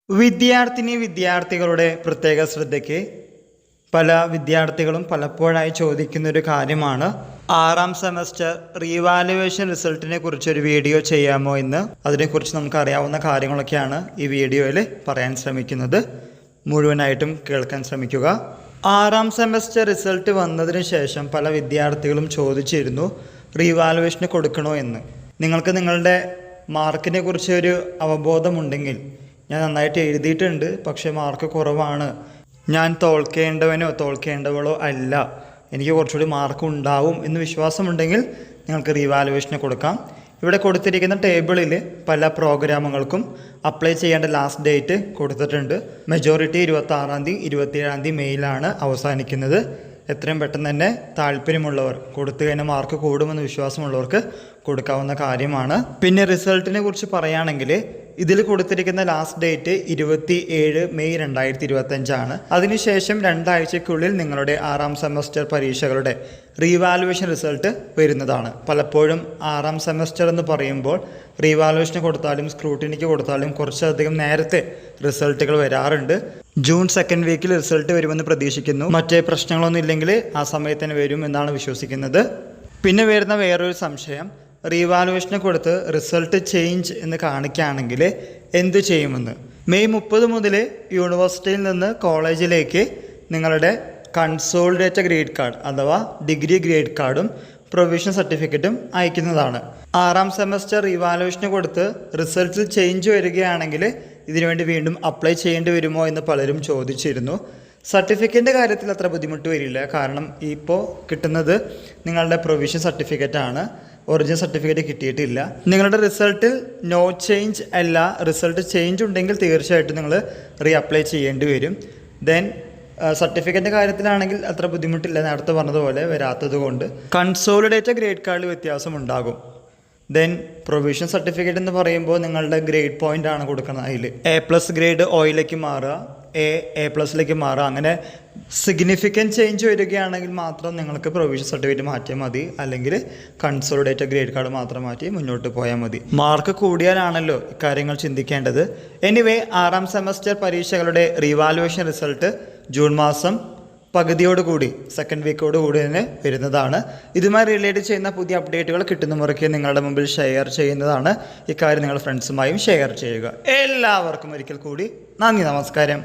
വിദ്യാർത്ഥികളുടെ പ്രത്യേക ശ്രദ്ധയ്ക്ക് പല വിദ്യാർത്ഥികളും പലപ്പോഴായി ചോദിക്കുന്ന ഒരു കാര്യമാണ്, ആറാം സെമസ്റ്റർ റീവാലുവേഷൻ റിസൾട്ടിനെ കുറിച്ചൊരു വീഡിയോ ചെയ്യാമോ എന്ന്. അതിനെക്കുറിച്ച് നമുക്ക് അറിയാവുന്ന കാര്യങ്ങളൊക്കെയാണ് ഈ വീഡിയോയിൽ പറയാൻ ശ്രമിക്കുന്നത്. മുഴുവനായിട്ടും കേൾക്കാൻ ശ്രമിക്കുക. ആറാം സെമസ്റ്റർ റിസൾട്ട് വന്നതിന് ശേഷം പല വിദ്യാർത്ഥികളും ചോദിച്ചിരുന്നു റീവാലുവേഷന് കൊടുക്കണോ എന്ന്. നിങ്ങൾക്ക് നിങ്ങളുടെ മാർക്കിനെ കുറിച്ച് ഒരു അവബോധമുണ്ടെങ്കിൽ, ഞാൻ നന്നായിട്ട് എഴുതിയിട്ടുണ്ട് പക്ഷേ മാർക്ക് കുറവാണ്, ഞാൻ തോൽക്കേണ്ടവളോ അല്ല, എനിക്ക് കുറച്ചുകൂടി മാർക്ക് ഉണ്ടാവും എന്ന് വിശ്വാസമുണ്ടെങ്കിൽ നിങ്ങൾക്ക് റീവാലുവേഷന് കൊടുക്കാം. ഇവിടെ കൊടുത്തിരിക്കുന്ന ടേബിളിൽ പല പ്രോഗ്രാമുകൾക്കും അപ്ലൈ ചെയ്യേണ്ട ലാസ്റ്റ് ഡേറ്റ് കൊടുത്തിട്ടുണ്ട്. മെജോറിറ്റി 26-ാം തീയതി 27-ാം തീയതി മെയിലാണ് അവസാനിക്കുന്നത്. എത്രയും പെട്ടെന്ന് തന്നെ താല്പര്യമുള്ളവർ, കൊടുത്തു കഴിഞ്ഞാൽ മാർക്ക് കൂടുമെന്ന് വിശ്വാസമുള്ളവർക്ക് കൊടുക്കാവുന്ന കാര്യമാണ്. പിന്നെ റിസൾട്ടിനെ കുറിച്ച് പറയുകയാണെങ്കിൽ ഇതിൽ കൊടുത്തിരിക്കുന്ന ലാസ്റ്റ് ഡേറ്റ് 27 മെയ് 2025 അതിനുശേഷം 2 ആഴ്ചയ്ക്കുള്ളിൽ നിങ്ങളുടെ ആറാം സെമസ്റ്റർ പരീക്ഷകളുടെ റീവാലുവേഷൻ റിസൾട്ട് വരുന്നതാണ്. പലപ്പോഴും ആറാം സെമസ്റ്റർ എന്ന് പറയുമ്പോൾ റീവാലുവേഷന് കൊടുത്താലും സ്ക്രൂട്ടിനിക്ക് കൊടുത്താലും കുറച്ചധികം നേരത്തെ റിസൾട്ടുകൾ വരാറുണ്ട്. ജൂൺ 2nd വീക്കിൽ റിസൾട്ട് വരുമെന്ന് പ്രതീക്ഷിക്കുന്നു. മറ്റേ പ്രശ്നങ്ങളൊന്നും ഇല്ലെങ്കിൽ ആ സമയത്ത് തന്നെ വരും എന്നാണ് വിശ്വസിക്കുന്നത്. പിന്നെ വരുന്ന വേറൊരു സംശയം, റീവാലുവേഷന് കൊടുത്ത് റിസൾട്ട് ചേഞ്ച് എന്ന് കാണിക്കുകയാണെങ്കിൽ എന്ത് ചെയ്യുമെന്ന്. മെയ് 30 മുതൽ യൂണിവേഴ്സിറ്റിയിൽ നിന്ന് കോളേജിലേക്ക് നിങ്ങളുടെ കൺസോളിഡേറ്റഡ് ഗ്രേഡ് കാർഡ് അഥവാ ഡിഗ്രി ഗ്രേഡ് കാർഡും പ്രൊവിഷണൽ സർട്ടിഫിക്കറ്റും അയക്കുന്നതാണ്. ആറാം സെമസ്റ്റർ റീവാലുവേഷന് കൊടുത്ത് റിസൾട്ടിൽ ചേഞ്ച് വരികയാണെങ്കിൽ ഇതിനുവേണ്ടി വീണ്ടും അപ്ലൈ ചെയ്യേണ്ടി വരുമോ എന്ന് പലരും ചോദിച്ചിരുന്നു. സർട്ടിഫിക്കറ്റിൻ്റെ കാര്യത്തിൽ അത്ര ബുദ്ധിമുട്ട് വരില്ല, കാരണം ഇപ്പോൾ കിട്ടുന്നത് നിങ്ങളുടെ പ്രൊവിഷൻ സർട്ടിഫിക്കറ്റാണ്. ഒറിജിനൽ സർട്ടിഫിക്കറ്റ് കിട്ടിയിട്ടില്ല. നിങ്ങളുടെ റിസൾട്ടിൽ നോ ചേഞ്ച് അല്ല, റിസൾട്ട് ചേഞ്ച് ഉണ്ടെങ്കിൽ തീർച്ചയായിട്ടും നിങ്ങൾ റീ അപ്ലൈ ചെയ്യേണ്ടി വരും. ദെൻ സർട്ടിഫിക്കറ്റിൻ്റെ കാര്യത്തിലാണെങ്കിൽ അത്ര ബുദ്ധിമുട്ടില്ല, നേരത്തെ പറഞ്ഞതുപോലെ വരാത്തത് കൊണ്ട്. കൺസോളിഡേറ്റഡ് ഗ്രേഡ് കാർഡിൽ വ്യത്യാസമുണ്ടാകും. ദെൻ പ്രൊവിഷൻ സർട്ടിഫിക്കറ്റ് എന്ന് പറയുമ്പോൾ നിങ്ങളുടെ ഗ്രേഡ് പോയിൻ്റ് ആണ് കൊടുക്കുന്നത്. അതിൽ A+ ഗ്രേഡ് ഓയിലേക്ക് മാറുക, A+ലേക്ക് മാറുക, അങ്ങനെ സിഗ്നിഫിക്കൻറ്റ് ചേഞ്ച് വരികയാണെങ്കിൽ മാത്രം നിങ്ങൾക്ക് പ്രൊവിഷൻ സർട്ടിഫിക്കറ്റ് മാറ്റിയാൽ മതി, അല്ലെങ്കിൽ കൺസോളിഡേറ്റഡ് ഗ്രേഡ് കാർഡ് മാത്രം മാറ്റി മുന്നോട്ട് പോയാൽ മതി. മാർക്ക് കൂടിയാലാണല്ലോ ഇക്കാര്യങ്ങൾ ചിന്തിക്കേണ്ടത്. എനിവേ, ആറാം സെമസ്റ്റർ പരീക്ഷകളുടെ റീവാലുവേഷൻ റിസൾട്ട് ജൂൺ മാസം പകുതിയോടുകൂടി 2nd വീക്കോടുകൂടി തന്നെ വരുന്നതാണ്. ഇതുമായി റിലേറ്റ് ചെയ്യുന്ന പുതിയ അപ്ഡേറ്റുകൾ കിട്ടുന്ന മുറയ്ക്ക് നിങ്ങളുടെ മുമ്പിൽ ഷെയർ ചെയ്യുന്നതാണ്. ഇക്കാര്യം നിങ്ങളുടെ ഫ്രണ്ട്സുമായും ഷെയർ ചെയ്യുക. എല്ലാവർക്കും ഒരിക്കൽ കൂടി നന്ദി, നമസ്കാരം.